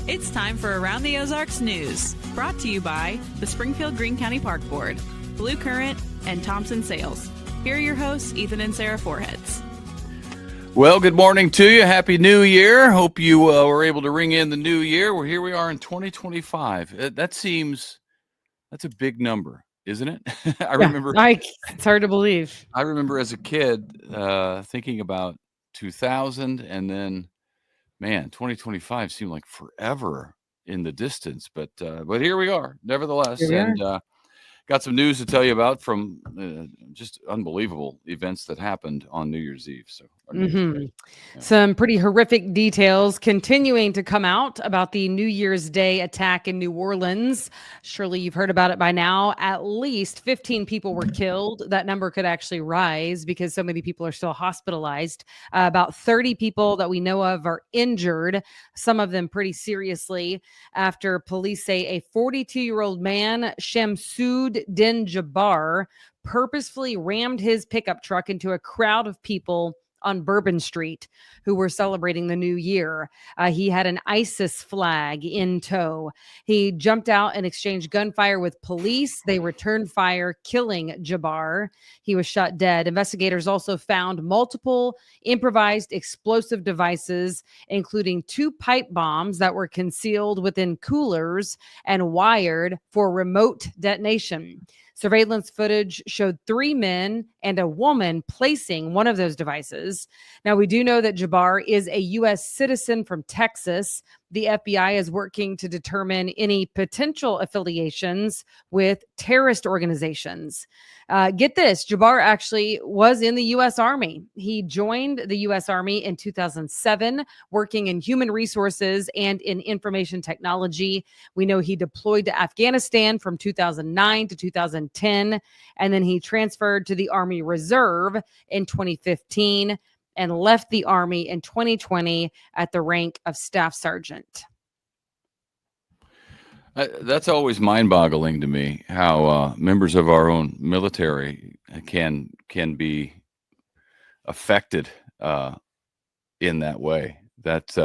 It's time for Around the Ozarks News, brought to you by the Springfield-Greene County Park Board, Blue Current, and Thompson Sales. Here are your hosts, Ethan and Sarah Foreheads. Well, good morning to you. Happy New Year. Hope you were able to ring in the new year. Well, here we are in 2025. That's a big number, isn't it? It's hard to believe. I remember as a kid thinking about 2000, and then, man, 2025 seemed like forever in the distance. But here we are, nevertheless. Got some news to tell you about from just unbelievable events that happened on New Year's Eve. So, Some pretty horrific details continuing to come out about the New Year's Day attack in New Orleans. Surely you've heard about it by now. At least 15 people were killed. That number could actually rise because so many people are still hospitalized. About 30 people that we know of are injured, some of them pretty seriously, after police say a 42-year-old man, Shamsud Din Jabbar, purposefully rammed his pickup truck into a crowd of people on Bourbon Street who were celebrating the new year. He had an ISIS flag in tow. He jumped out and exchanged gunfire with police. They returned fire, killing Jabbar. He was shot dead. Investigators also found multiple improvised explosive devices, including 2 pipe bombs that were concealed within coolers and wired for remote detonation. Surveillance footage showed 3 men and a woman placing one of those devices. Now, we do know that Jabbar is a U.S. citizen from Texas. The FBI is working to determine any potential affiliations with terrorist organizations. Get this, Jabbar actually was in the U.S. Army. He joined the U.S. Army in 2007, working in human resources and in information technology. We know he deployed to Afghanistan from 2009 to 2010, and then he transferred to the Army Reserve in 2015 and left the Army in 2020 at the rank of Staff Sergeant. That's always mind-boggling to me, how members of our own military can be affected in that way. That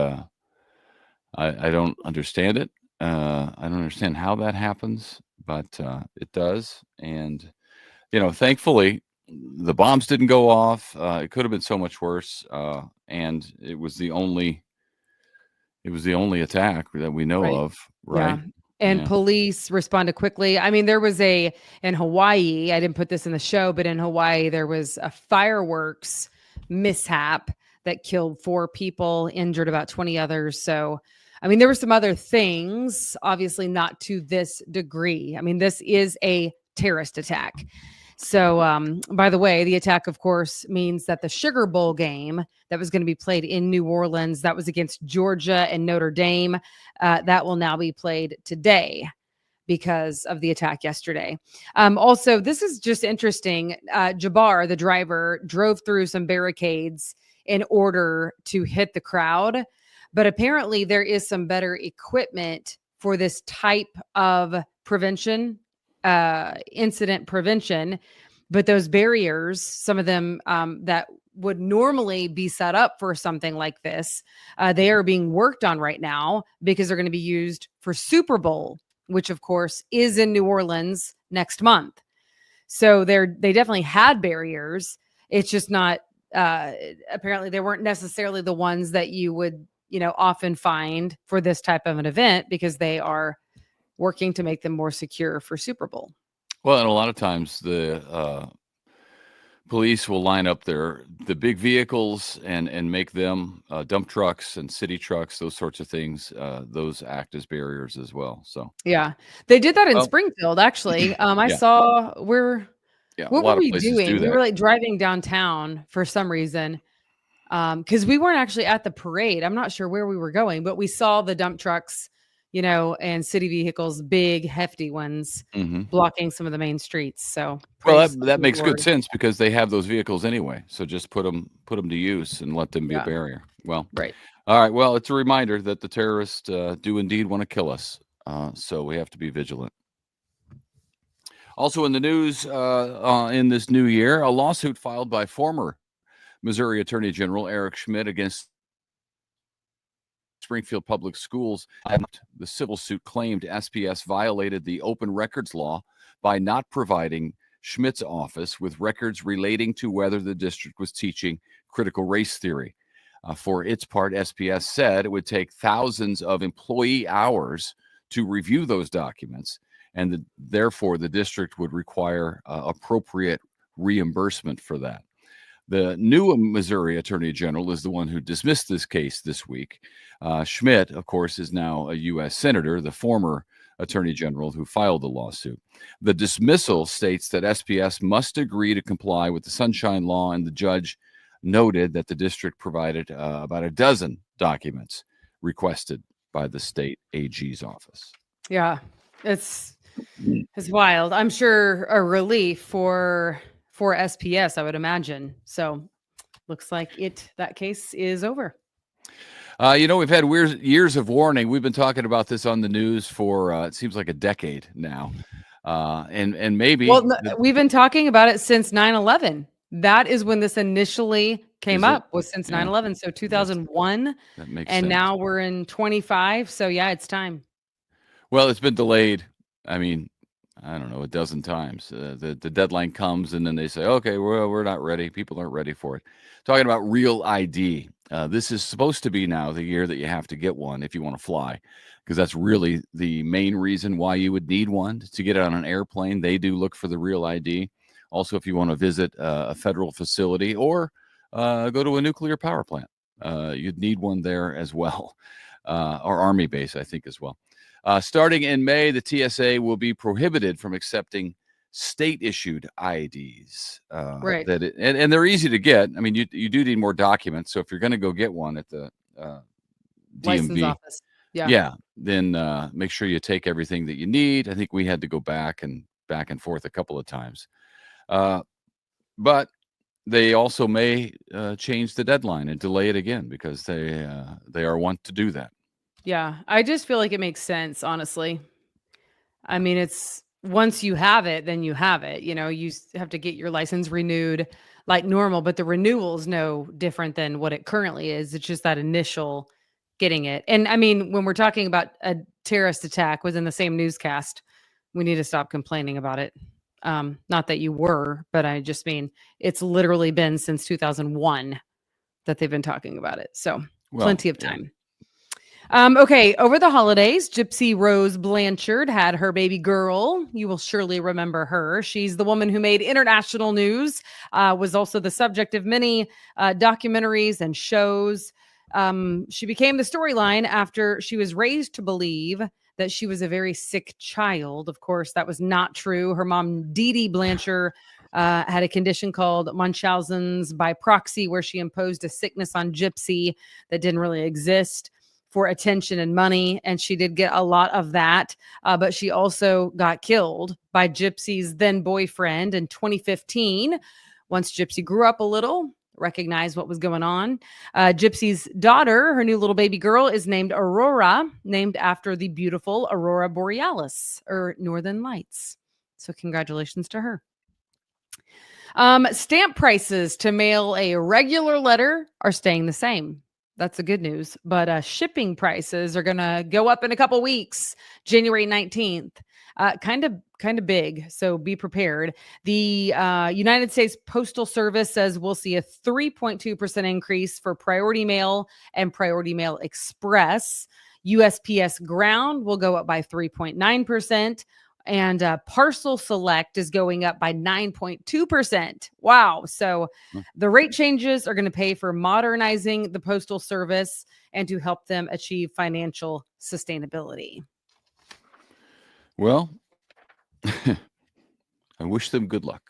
I don't understand it. I don't understand how that happens, but it does. And thankfully, the bombs didn't go off. It could have been so much worse, and it was the only attack that we know of, right? Yeah. And police responded quickly. I mean, there was in Hawaii, I didn't put this in the show, but in Hawaii, there was a fireworks mishap that killed 4 people, injured about 20 others. So, I mean, there were some other things, obviously not to this degree. I mean, this is a terrorist attack. So, by the way, the attack, of course, means that the Sugar Bowl game that was going to be played in New Orleans, that was against Georgia and Notre Dame, that will now be played today because of the attack yesterday. Also, this is just interesting. Jabbar, the driver, drove through some barricades in order to hit the crowd, but apparently there is some better equipment for this type of prevention, incident prevention, but those barriers, some of them that would normally be set up for something like this, they are being worked on right now because they're going to be used for Super Bowl, which of course is in New Orleans next month. So they definitely had barriers. It's just not, apparently they weren't necessarily the ones that you would, often find for this type of an event, because they are working to make them more secure for Super Bowl. Well, and a lot of times the police will line up the big vehicles and make them dump trucks and city trucks, those sorts of things. Those act as barriers as well. So yeah, they did that in Springfield, actually. I saw what were we doing? We were like driving downtown for some reason. Because we weren't actually at the parade. I'm not sure where we were going, but we saw the dump trucks, and city vehicles, big, hefty ones, blocking some of the main streets. So, that makes good sense because they have those vehicles anyway. So just put them to use and let them be a barrier. Well, right. All right. Well, it's a reminder that the terrorists do indeed want to kill us. So we have to be vigilant. Also in the news in this new year, a lawsuit filed by former Missouri Attorney General Eric Schmidt against Springfield Public Schools. The civil suit claimed SPS violated the open records law by not providing Schmidt's office with records relating to whether the district was teaching critical race theory. For its part, SPS said it would take thousands of employee hours to review those documents, and therefore the district would require appropriate reimbursement for that. The new Missouri Attorney General is the one who dismissed this case this week. Schmidt, of course, is now a U.S. Senator, the former Attorney General who filed the lawsuit. The dismissal states that SPS must agree to comply with the Sunshine Law, and the judge noted that the district provided about a dozen documents requested by the state AG's office. Yeah, it's wild. I'm sure a relief for SPS, I would imagine. So looks like that case is over. We've had years of warning. We've been talking about this on the news for it seems like a decade now. And maybe we've been talking about it since 9/11. That is when this initially came up, was since 9/11. So 2001. That makes and sense. Now we're in 25. So yeah, it's time. Well, it's been delayed. I mean, I don't know, a dozen times. The deadline comes and then they say, okay, we're not ready. People aren't ready for it. Talking about real ID. This is supposed to be now the year that you have to get one if you want to fly, because that's really the main reason why you would need one to get on an airplane. They do look for the real ID. Also, if you want to visit a federal facility or go to a nuclear power plant, you'd need one there as well, or Army base, I think, as well. Starting in May, the TSA will be prohibited from accepting state-issued IDs. Right. And they're easy to get. I mean, you do need more documents. So if you're going to go get one at the License DMV, office. Yeah. Then make sure you take everything that you need. I think we had to go back and forth a couple of times. But they also may change the deadline and delay it again, because they are wont to do that. Yeah, I just feel like it makes sense, honestly. I mean, it's once you have it, then you have it. You have to get your license renewed like normal, but the renewal is no different than what it currently is. It's just that initial getting it. And I mean, when we're talking about a terrorist attack within the same newscast, we need to stop complaining about it. Not that you were, but I just mean it's literally been since 2001 that they've been talking about it. So plenty of time. Okay, over the holidays, Gypsy Rose Blanchard had her baby girl. You will surely remember her. She's the woman who made international news, was also the subject of many documentaries and shows. She became the storyline after she was raised to believe that she was a very sick child. Of course, that was not true. Her mom, Dee Dee Blanchard, had a condition called Munchausen's by proxy, where she imposed a sickness on Gypsy that didn't really exist for attention and money. And she did get a lot of that. But she also got killed by Gypsy's then boyfriend in 2015. Once Gypsy grew up a little, recognized what was going on. Gypsy's daughter, her new little baby girl, is named Aurora, named after the beautiful Aurora Borealis, or Northern Lights. So congratulations to her. Stamp prices to mail a regular letter are staying the same. That's the good news. But shipping prices are going to go up in a couple weeks, January 19th. Kind of big, so be prepared. The United States Postal Service says we'll see a 3.2% increase for Priority Mail and Priority Mail Express. USPS Ground will go up by 3.9%. And Parcel Select is going up by 9.2%. Wow. So the rate changes are going to pay for modernizing the Postal Service and to help them achieve financial sustainability. Well, I wish them good luck.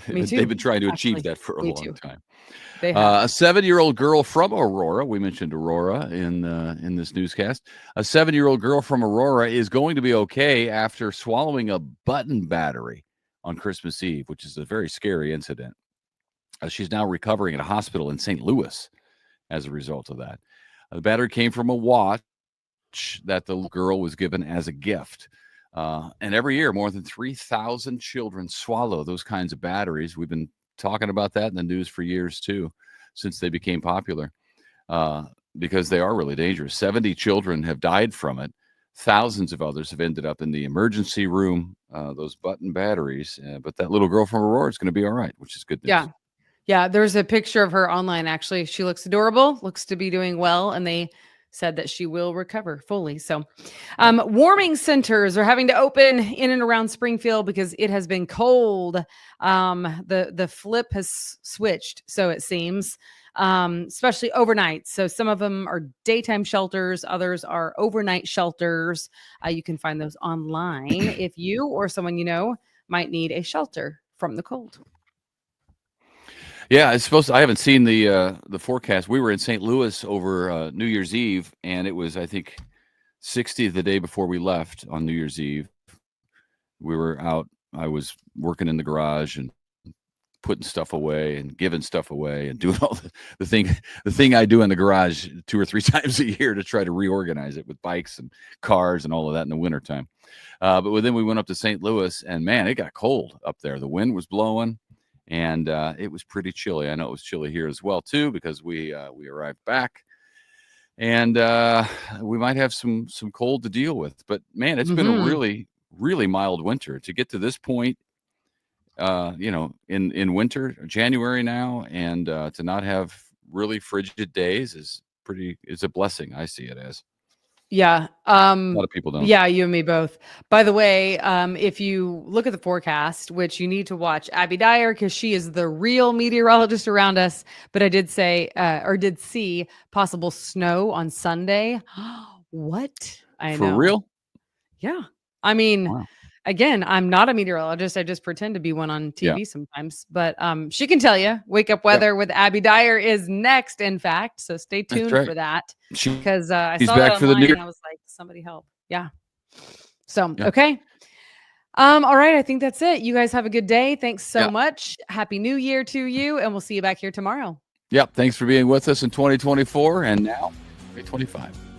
Me too. They've been trying to achieve that for a long time. They have. A 7-year-old girl from Aurora, we mentioned Aurora in this newscast. A 7-year-old girl from Aurora is going to be okay after swallowing a button battery on Christmas Eve, which is a very scary incident. She's now recovering at a hospital in St. Louis as a result of that. The battery came from a watch that the girl was given as a gift. And every year, more than 3,000 children swallow those kinds of batteries. We've been talking about that in the news for years, too, since they became popular. because they are really dangerous. 70 children have died from it. Thousands of others have ended up in the emergency room, those button batteries. But that little girl from Aurora is going to be all right, which is good news. Yeah. Yeah. There's a picture of her online, actually. She looks adorable, looks to be doing well. And they said that she will recover fully. So warming centers are having to open in and around Springfield because it has been cold. The flip has switched, so it seems, especially overnight. So some of them are daytime shelters, others are overnight shelters. You can find those online if you or someone you know might need a shelter from the cold. Yeah, I haven't seen the forecast. We were in St. Louis over New Year's Eve, and it was, I think, 60 the day before we left on New Year's Eve. We were out. I was working in the garage and putting stuff away and giving stuff away and doing all the thing I do in the garage 2 or 3 times a year to try to reorganize it with bikes and cars and all of that in the wintertime. But then we went up to St. Louis, and man, it got cold up there. The wind was blowing. And it was pretty chilly. I know it was chilly here as well, too, because we arrived back. And we might have some cold to deal with. But, man, it's been a really, really mild winter. To get to this point, in winter, January now, and to not have really frigid days is a blessing. I see it as. Yeah. A lot of people don't. Yeah, you and me both. By the way, if you look at the forecast, which you need to watch Abby Dyer because she is the real meteorologist around us. But I did say did see possible snow on Sunday. What? I know. For real? Yeah. I mean, wow. Again, I'm not a meteorologist. I just pretend to be one on TV sometimes. But she can tell you. Wake Up Weather with Abby Dyer is next, in fact. So stay tuned for that. Because I saw back it for the online and I was like, somebody help. Yeah. So, okay. All right. I think that's it. You guys have a good day. Thanks so much. Happy New Year to you. And we'll see you back here tomorrow. Yep. Thanks for being with us in 2024 and now 2025.